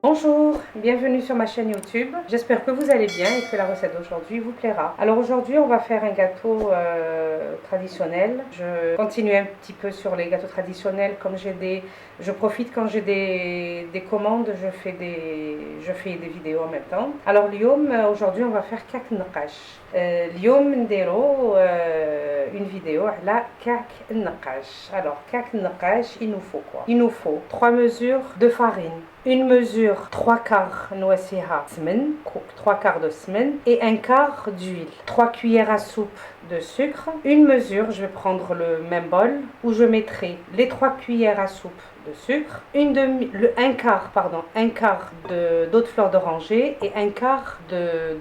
Bonjour, bienvenue sur ma chaîne YouTube. J'espère que vous allez bien et que la recette d'aujourd'hui vous plaira. Alors aujourd'hui on va faire un gâteau traditionnel. Je continue un petit peu sur les gâteaux traditionnels. Je profite quand j'ai des commandes, je fais des vidéos en même temps. Alors aujourd'hui on va faire كعك النقاش. اليوم نديرو une vidéo على كعك النقاش. Alors كعك النقاش, il nous faut quoi? Il nous faut 3 mesures de farine, une mesure 3 quarts نواسيها سمن, 3 quarts de semaine et 1 quart d'huile, 3 cuillères à soupe de sucre, une mesure, je vais prendre le même bol où je mettrai les 3 cuillères à soupe de sucre, un quart d'eau de fleur d'oranger et un quart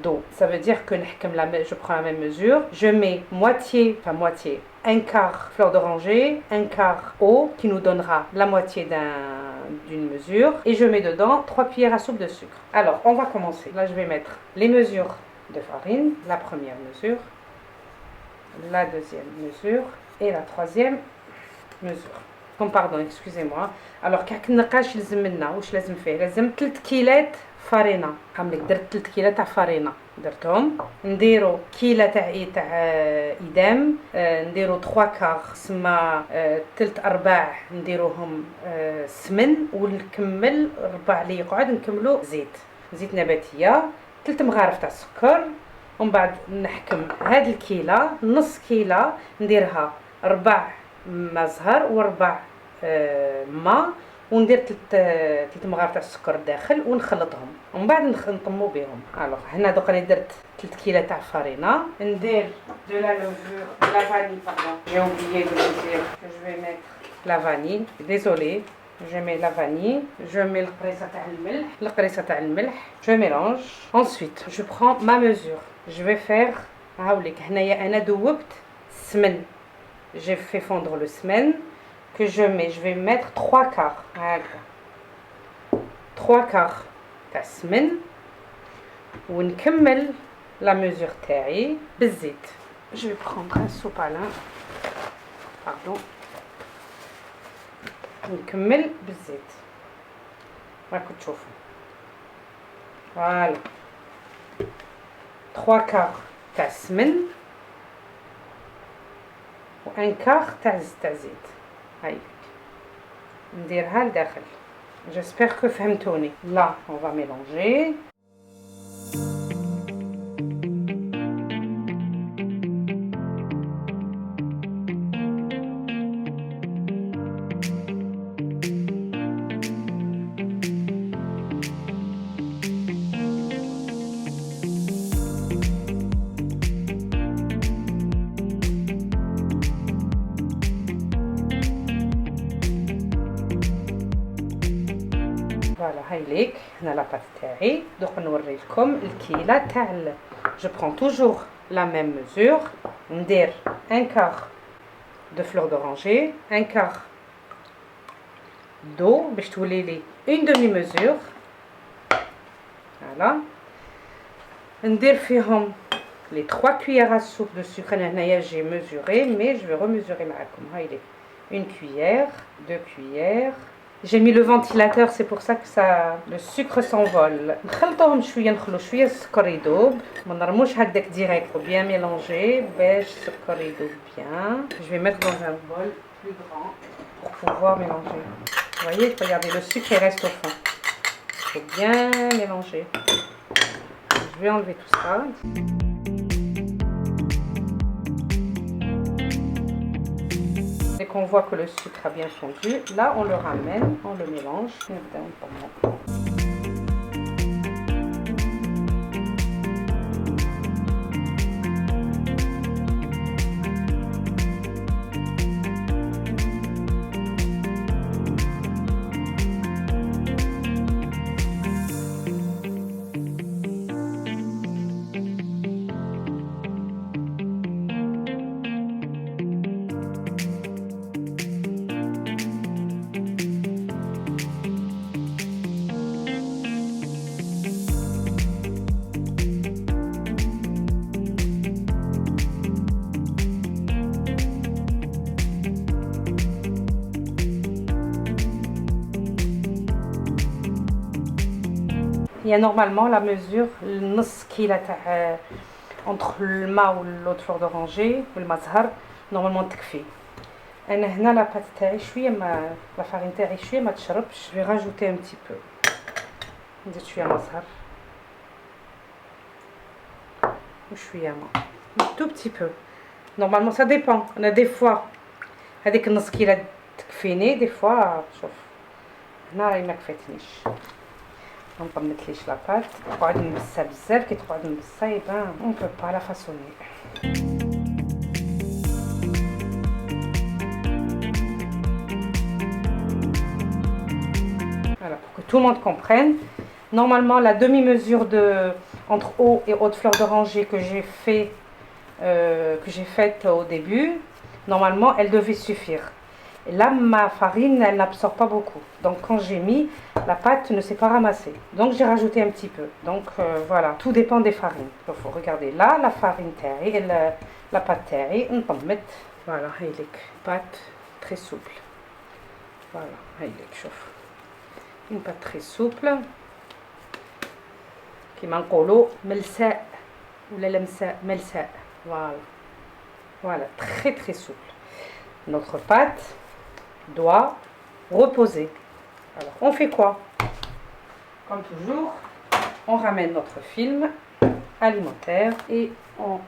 d'eau. Ça veut dire que je prends la même mesure, je mets moitié, un quart fleur d'oranger, un quart eau qui nous donnera la moitié d'une mesure et je mets dedans 3 cuillères à soupe de sucre. Alors on va commencer. Là je vais mettre les mesures de farine, la première mesure, la deuxième mesure et la troisième mesure. Pardon, excusez-moi. Alors كعك النقاش لازم لنا واش لازم فيه؟ لازم 3 كيلات فرينه. عملك درت 3 كيلات تاع فرينه درتهم. نديرو كيله تاع ايدام، نديرو 3 كار سما 3/4 نديروهم سمن ونكمل ربع اللي يقعد نكملو زيت نباتيه، 3 مغارف تاع السكر. ومن بعد نحكم هاد الكيله نص كيله نديرها 4 ما زهر وربع ما، وندير 3 مغارف تاع السكر داخل ونخلطهم ومن بعد نطمو بهم. الوغ هنا دوك راني درت 3 كيلة تاع فرينه. ندير دو لا لوفور لا فاني j'ai oublié de vous dire que je vais mettre la vanille, désolé. Je mets la vanille, je mets القريصه تاع الملح, je mélange. Ensuite je prends ma mesure, je vais faire هاوليك هنايا انا دوبت السمن. J'ai fait fondre le semaine que je vais mettre 3 quarts. 3 quarts تاع السمن ونكمل la mesure تاعي بالزيت. Je vais prendre un sopalin. Pardon. نكمل بالزيت. راكم تشوفوا. Voilà. 3 quarts تاع السمن وان كار تاع زيت. هاي نديرها لداخل. J'espère que فهمتوني. Là on va mélanger. فوالا هاي ليك هنا لاباط تاعي. دوك نوري لكم الكيله تاع je prends toujours la même mesure. ندير un quart de fleur d'oranger, un quart d'eau باش تولي لي une demi mesure. voilà. ندير فيهم les 3 cuillères à soupe de sucre. انا هنايا j'ai mesuré mais je vais remesurer معاكم. هاي ليك une cuillère, 2 cuillères. J'ai mis le ventilateur, c'est pour ça que le sucre s'envole. نخلطوهم شويه، نخلو شويه السكر يذوب، ما نرموش هكذاك ديريكت. Faut bien mélanger باش السكر يذوب bien. Je vais mettre dans un bol plus grand pour pouvoir mélanger. Vous voyez, regardez, le sucre il reste au fond. Faut bien mélanger. Je vais enlever tout ça. Dès qu'on voit que le sucre a bien fondu, là on le ramène, on le mélange. il y a normalement la mesure نص كيلة تاع entre الماء واللوت فلور دورانجي والمزهر normalement تكفي. انا هنا لا بات تاعي شويه ما لا فارين تاعي شويه ما تشربش. je vais rajouter un petit peu. نزيد شويه مزهر وشويه ماء tout petit peu. normalement ça dépend. انا دي فوا هذيك النص كيلة تكفيني، دي فوا شوف هنا راهي ما كفاتنيش، ما نطمتليش لاباط تقعد نبسها بزاف. كي تقعد نبسها يبان اون بو با لا فاسوني. Voilà, pour que tout le monde comprenne. Normalement, la demi-mesure entre eau et eau de fleur d'oranger que j'ai faite au début, normalement, elle devait suffire. Et là, ma farine, elle n'absorbe pas beaucoup. Donc, quand j'ai mis, la pâte ne s'est pas ramassée. Donc, j'ai rajouté un petit peu. Donc, voilà, tout dépend des farines. Il faut regarder là, la farine terre et la pâte terre. On peut mettre, voilà, pâte très souple. Voilà, chauffe. Une pâte très souple. Qui m'encolot, melsa ou la lemsa, melsa. Voilà. Voilà, très très souple. Notre pâte doit reposer. Alors, on fait quoi? Comme toujours, on ramène notre film alimentaire et on...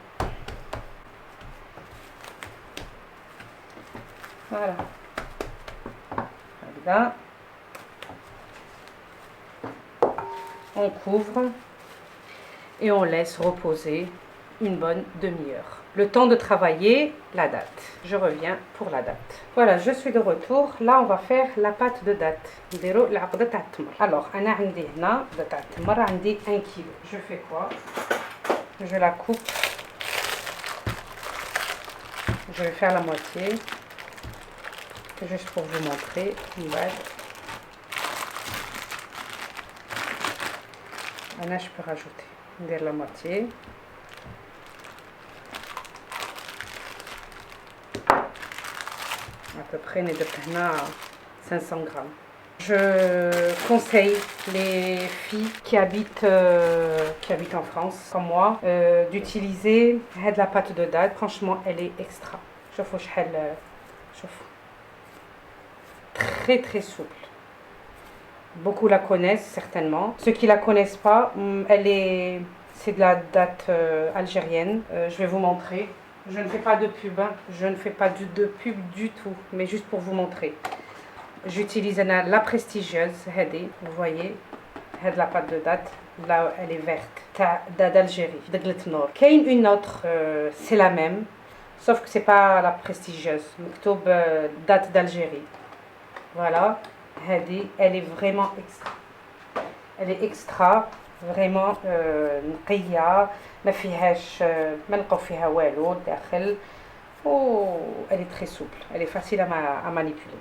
Voilà. Là. On couvre et on laisse reposer une bonne demi-heure. Le temps de travailler la date. Je reviens pour la date. Voilà, je suis de retour. Là, on va faire la pâte de date. Alors, أنا عندي هنا تاع التمر عندي 1 kg. Je fais quoi? Je la coupe. Je vais faire la moitié. Juste pour vous montrer. Là, je peux rajouter la moitié. À peu près 500 grammes. Je conseille les filles qui habitent en France, comme moi, d'utiliser de la pâte de date. Franchement, elle est extra. Très très souple. Beaucoup la connaissent certainement. Ceux qui la connaissent pas, c'est de la date algérienne. Je vais vous montrer. Je ne fais pas de pub, hein. Je ne fais pas de pub du tout, mais juste pour vous montrer. J'utilise la prestigieuse, vous voyez, la pâte de date, là elle est verte, d'Algérie, de Gletnor. Qu'il y a une autre, c'est la même, sauf que c'est pas la prestigieuse, date d'Algérie. Voilà, elle est vraiment extra. Elle est extra, vraiment نقية ما فيهاش ما نلقاو فيها والو داخل elle est très souple, elle est facile à manipuler.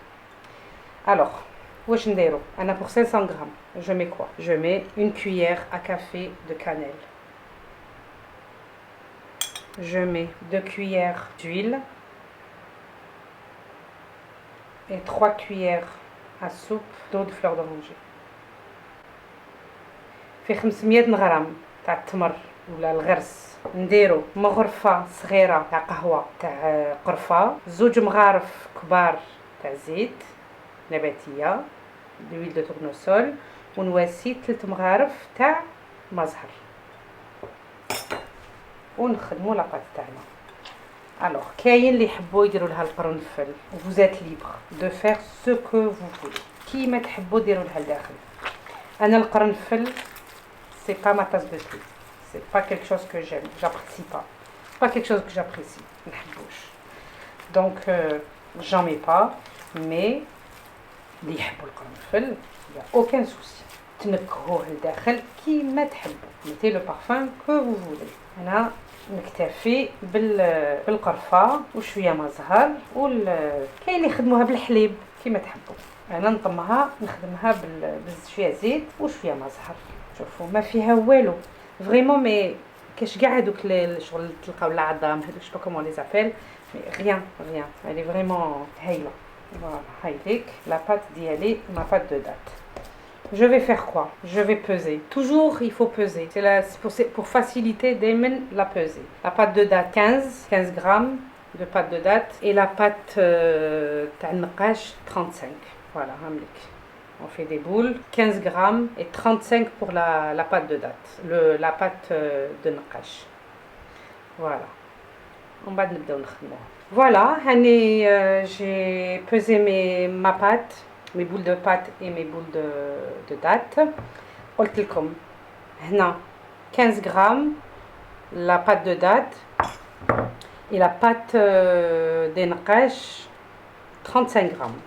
Alors واش نديرو انا pour 500 grammes je mets quoi? Je mets une cuillère à café de cannelle. Je mets 2 cuillères d'huile et 3 cuillères à soupe d'eau de fleur d'oranger. في 500 غرام تاع التمر ولا الغرس نديرو مغرفه صغيره تاع قهوه تاع قرفه، 2 مغارف كبار تاع زيت نباتيه دويل دو تورنوسول، ونواسي 3 مغارف تاع مزهر، ونخدموا لاباط تاعنا. الوغ كاين اللي يحبوا يديروا لها القرنفل، vous êtes libre de faire ce que vous voulez كيما تحبوا ديروا لها لداخل. انا القرنفل c'est pas ma tasse de thé, c'est pas quelque chose que j'aime, j'apprécie pas, c'est pas quelque chose que j'apprécie, donc j'en mets pas, mais اللي يحبوا القرنفل il y a aucun souci تنكهوه لداخل كيما تحبوا، mettez le parfum que vous voulez. انا نكتفي بالقرفه وشويه مزهر، كاين اللي يخدموها بالحليب كيما تحبوا. انا نطمها نخدمها بشويه زيت وشويه مزهر. شوفوا ما فيها والو فريمون، مي كاش كاع هذوك الشغل تلقاو العظام هذوك شنو كومون لي زابيل، مي ريان elle est vraiment هايله. فوالا هايديك لا بات ديالي ما بات دو دات. je vais faire quoi? Je vais peser. Toujours, il faut peser. C'est pour faciliter la pesée. La pâte de date, 15 grammes de pâte de date. Et la pâte تاع النقاش 35. Voilà, on fait des boules, 15 grammes et 35 pour la pâte de date, la pâte de naqash. Voilà. On va Voilà, j'ai pesé ma pâte, mes boules de pâte et mes boules de date. قلت لكم هنا 15 grammes la pâte de date et la pâte des naqash 35 grammes.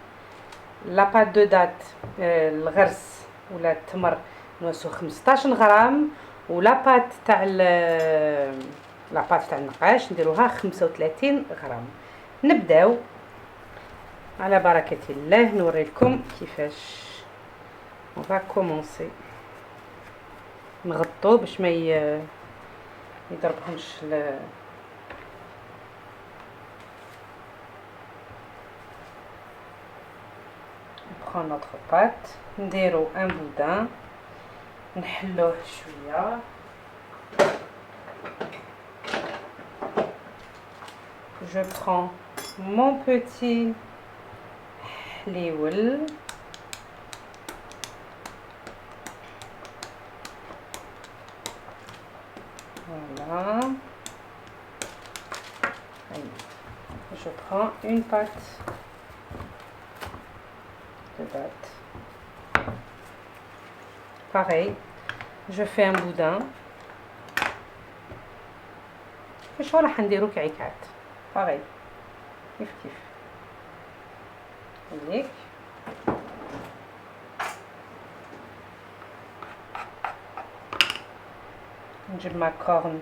La pâte de date الغرس ولا التمر نواسو 15 غرام ولا بات تاع لا بات تاع النقاش نديروها 35 غرام. نبداو على بركة الله نوريلكم كيفاش. on va commencer. نغطو باش ما يضربهمش prend notre pâte, نديرو un boudin, نحلوه شوية. Je prends mon petit حليول. Voilà. Je prends une pâte de date. Pareil, je fais un boudin. شو راح نديرو كعكات. Pareil. كيف هيك. نجيب ما كورن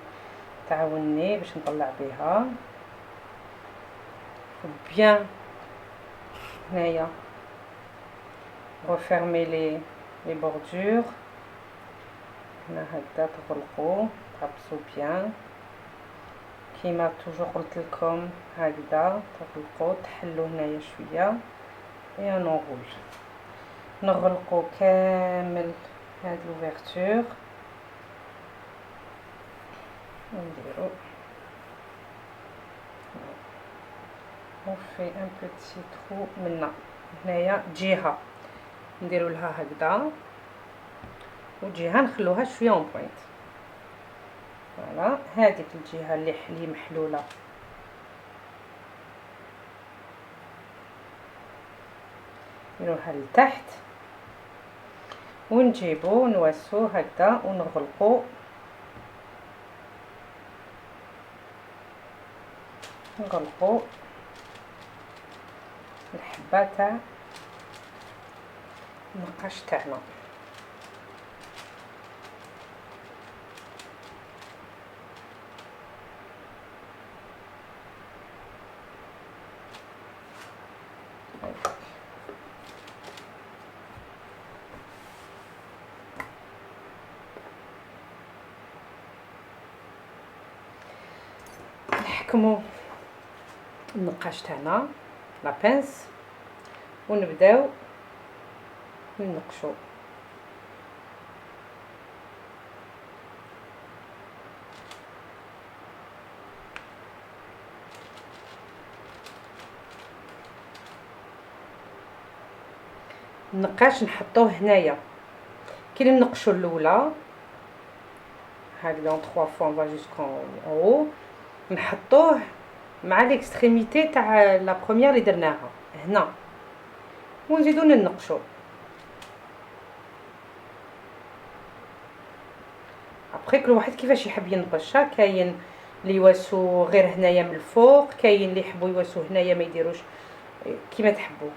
تعاوني باش نطلع بها bien هنايا refermer les bordures. هنا هكذا تغلقوا تحبسوا bien كيما توجور قلت لكم هكذا تغلقوا تحلوا هنايا شويه et نغلقوا كامل هاد l'ouverture ونديرو on fait un petit trou منا هنايا جهه نديرو لها هكذا وجهه نخلوها شويه اون بوينت. فوالا هذيك الجهه اللي محلوله نديروها لتحت ونجيبو نواسو هكذا ونغلقو الحبه تاع النقاش تاعنا. نحكمو النقاش تاعنا لا بانس ونبداو ننقشو. النقاش نحطوه هنايا كي ننقشو الاولى هكذا 3 fois on va jusqu'en haut نحطوه مع ليكستريميتي تاع لا بروميير اللي درناها هنا ونزيدو ننقشو. ابري كل واحد كيفاش يحب ينقشها. كاين اللي يواسو غير هنايا من الفوق، كاين اللي يحبوا يواسو هنايا ما يديروش، كيما تحبوا.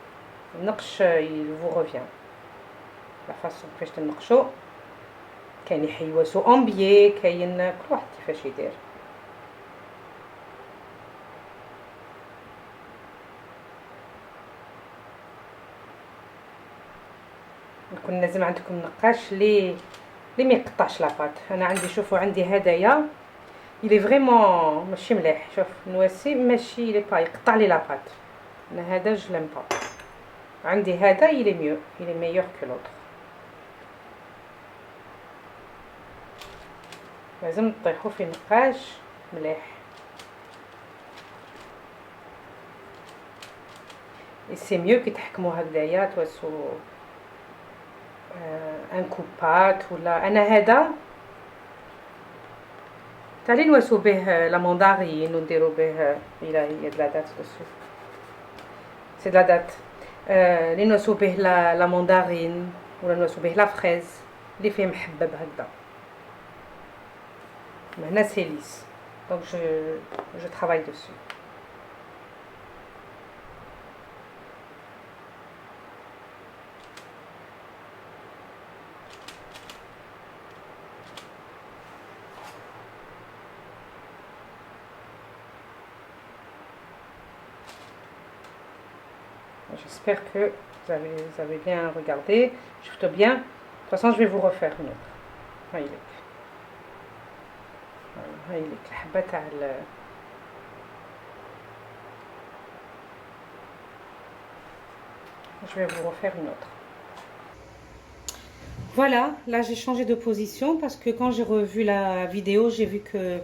النقش يفو ريفيان لا فاصون كيفاش تنقشوا. كاين اللي يواسو اون بيي، كاين كل واحد كيفاش يدير. يكون لازم عندكم نقاش لي ما يقطعش لاباط. انا عندي شوفوا عندي هدايا الي فريمون ماشي مليح. شوف نواسي ماشي لي با يقطع لي لاباط. انا هذا جو لام با. عندي هذا الي ميو الي ميور كو لوطر. لازم تطيحوا في نقاش مليح. سي ميو كي تحكموا هكذايا توسو ان كوبات ولا انا هذا تالي نواسو به لا موندارين ونديرو به الى هي د لا دات دوسو سي د لا دات لي نواسو به لا موندارين ولا نواسو به لا فريز اللي فيه محبب هكذا. هنا سي ليس دونك جو travaille dessus. J'espère que vous avez bien regardé. Je vous dis bien. De toute façon, je vais vous refaire une autre. هايلك الحبة تاع Je vais vous refaire une autre. Voilà, là j'ai changé de position parce que quand j'ai revu la vidéo, j'ai vu que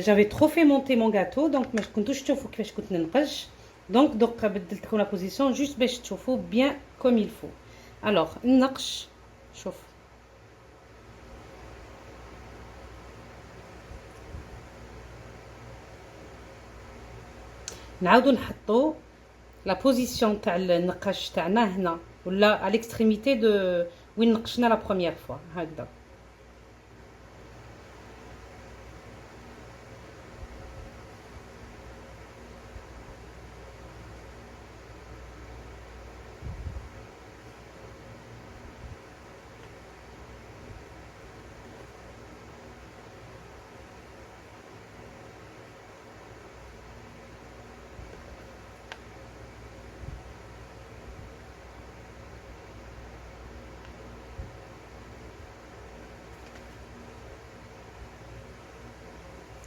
j'avais trop fait monter mon gâteau, donc ما كنتوش تشوفوا كيفاش كنت ننقج. Donc بدلت لكم la position juste باش تشوفوا bien comme il faut. Alors ننقش شوف نعاودو نحطو لا بوزيسيون تاع النقاش تاعنا هنا ولا على الاكستريميتي دو وين نقشنا لا بروميير فوا هكذا.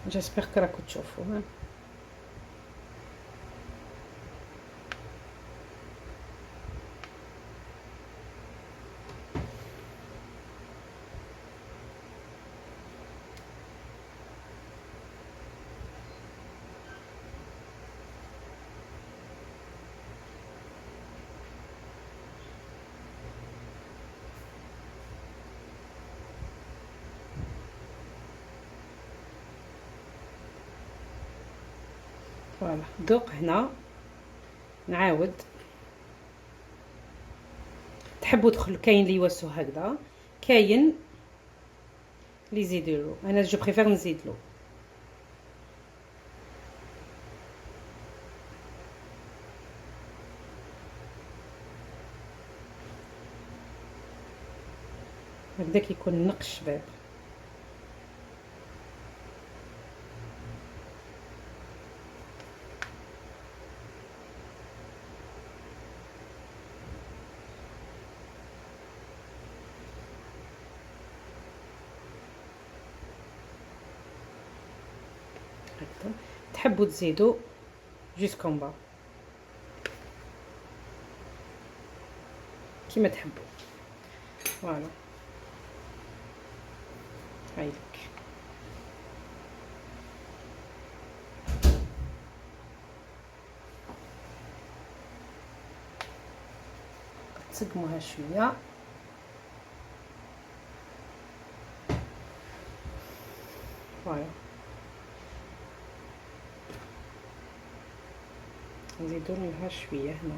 J'espère que راكم تشوفوا. فوالا دوق هنا نعاود تحبوا تدخلوا كاين اللي يوسو هكذا كاين اللي يزيدوا. انا جو بريفير نزيد له. هكذاك يكون نقش شباب. تحبوا تزيدوا جوسكون با كيما تحبوا. فوالا هايلك تسقموها شويه. فوالا نزيدو لها شويه هنا.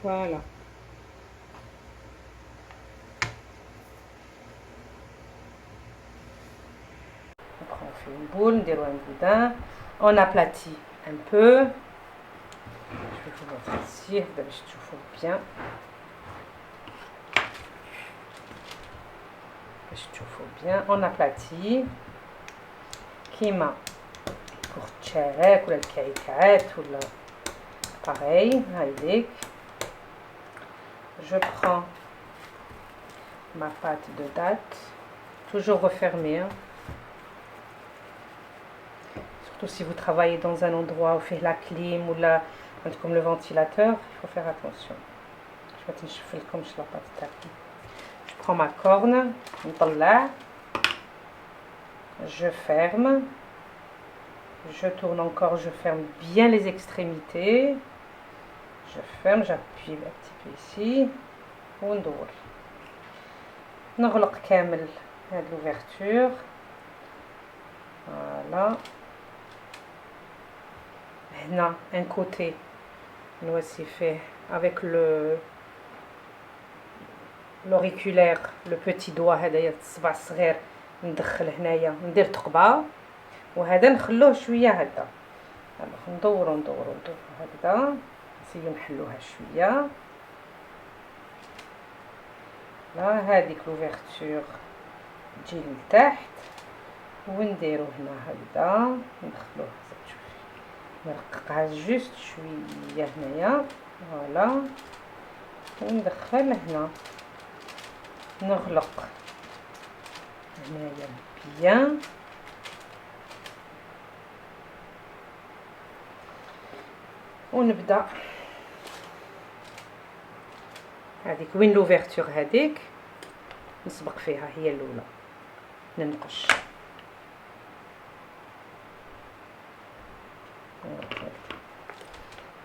فوالا on fait une boule, نديرو un boudin, on aplatit un peu. Je vais vous montrer ici, هكذا باش تشوفوا bien. باش تشوفوا bien, on aplatit كيما كورتشارك ولا الكعكات ولا pareil. هايديك je prends ma pâte de date toujours refermée hein. surtout si vous travaillez dans un endroit où fait la clim ou là comme le ventilateur, il faut faire attention. Je prends ma corne, je ferme, je tourne encore, je ferme bien les extrémités, je ferme, j'appuie un petit peu ici, وندور نغلق كامل هاد l'ouverture. Voilà. هنا un côté voici fait avec l'auriculaire, le petit doigt هذايا الصبع الصغير ندخل هنايا ندير ثقبه وهذا نخلوه شويه هكذا. ندورو هكذا نسيو نحلوها شويه. لا هذيك لوفرتور تجي لتحت ونديرو هنا هكذا ندخلوها نرققها جوست شويه هنايا. فوالا وندخل هنا نغلق هنايا بيان. ونبدا هذيك وين لوفرتور هذيك نسبق فيها هي الاولى ننقش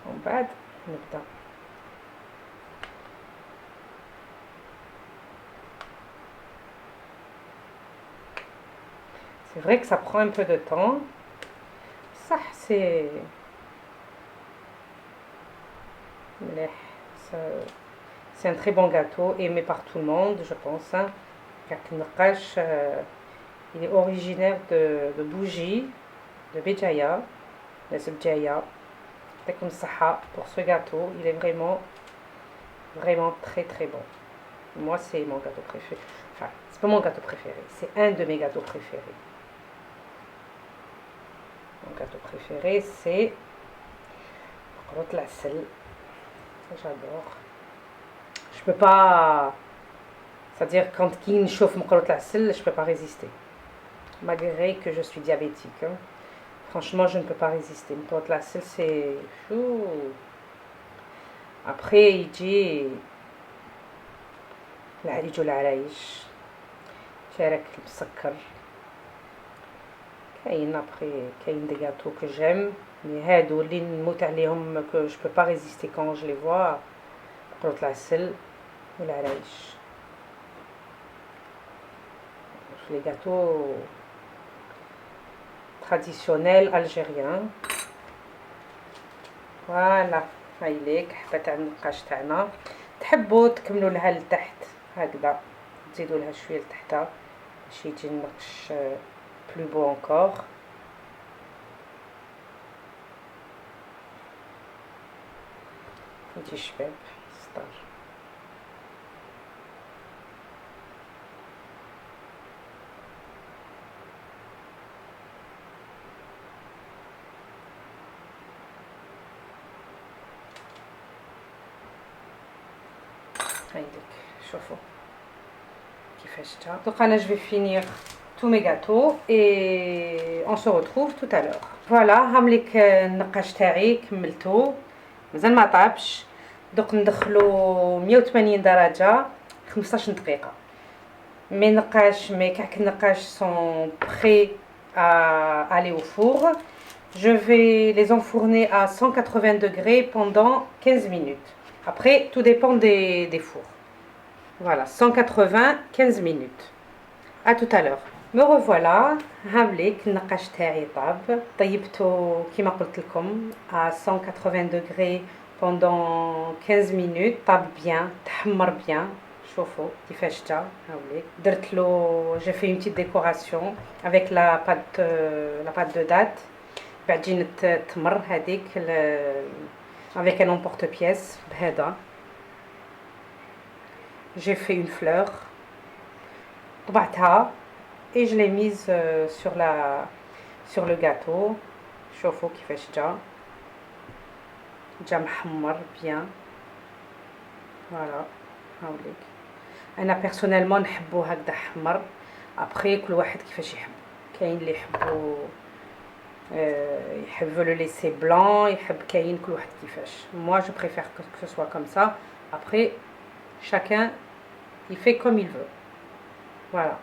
ومن بعد نبدا c'est vrai que ça prend un peu de temps صح c'est un très bon gâteau aimé par tout le monde je pense hein. Il est originaire de Bougie de Béjaïa de Sebjaïa comme ça pour ce gâteau il est vraiment très très bon. Moi c'est mon gâteau préféré, enfin c'est pas mon gâteau préféré, c'est un de mes gâteaux préférés. Mon gâteau préféré c'est مقروط العسل. J'adore. Je peux pas, c'est-à-dire quand qui نشوف مقروط العسل je peux pas résister malgré que je suis diabétique hein. Franchement je ne peux pas résister. مقروط العسل c'est fou. Après يجي العريج والعرايش شارك المسكر. كاين après كاين des gâteaux que j'aime mais هادو اللي نموت عليهم que je peux pas résister quand je les vois مقروط العسل والعرايش. Les gâteaux traditionnels algériens. Voilà هايليك حبه تاع النقاش تاعنا. تحبوا تكملوا لها لتحت هكذا تزيدوا لها شويه لتحتها باش يجي النقش بلو بو انكور. يجي شباب ستار. شوفوا كيفاش تا. Donc là je vais finir tous mes gâteaux et on se retrouve tout à l'heure. Voilà هامليك النقاش تاعي كملته مازال ما طابش. دوك ندخلو 180 درجه 15 دقيقه. مي نقاش مي كاع النقاش sont prêts à aller au four. Je vais les enfourner à 180 degrés pendant 15 minutes. Après, tout dépend des fours. Voilà, 180, 15 minutes. À tout à l'heure. Me revoilà. هامليك النقاش تاعي طاب. طيبته كيما قلت لكم à 180 degrés pendant 15 minutes. طاب bien, تحمر bien. شوفوا كيفاش تا هاوليك. درت له j'ai fait une petite décoration avec la pâte de date. بعدين تمر هذيك avec un emporte-pièce بهذا. J'ai fait une fleur طبعتها et je l'ai mise sur le gâteau. شوفوا كيفاش جا محمر bien. Voilà هاوليك. انا personnellement نحبو هكذا حمر. après كل واحد كيفاش يحب. كاين اللي يحبو Il veut le laisser blanc, moi je préfère que ce soit comme ça. Après, chacun il fait comme il veut. Voilà.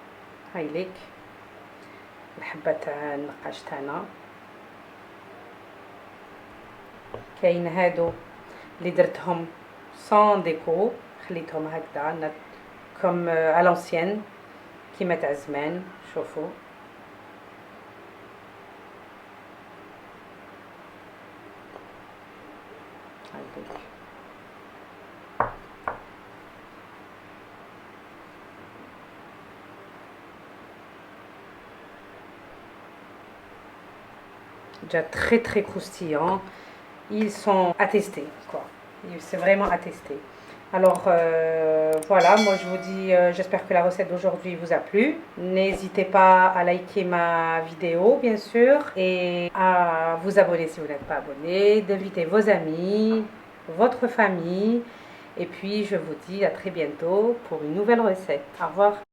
هاي ليك الحبة تاع النقاش تاعنا. كاين هادو اللي درتهم سون ديكو، خليتهم هكذا كوم على لونسيان كيما تاع زمان. شوفوا هاي. Déjà très très croustillants, ils sont attestés quoi, c'est vraiment attesté. Alors voilà, moi je vous dis, j'espère que la recette d'aujourd'hui vous a plu. N'hésitez pas à liker ma vidéo bien sûr et à vous abonner si vous n'êtes pas abonné, d'inviter vos amis, votre famille, et puis je vous dis à très bientôt pour une nouvelle recette. Au revoir.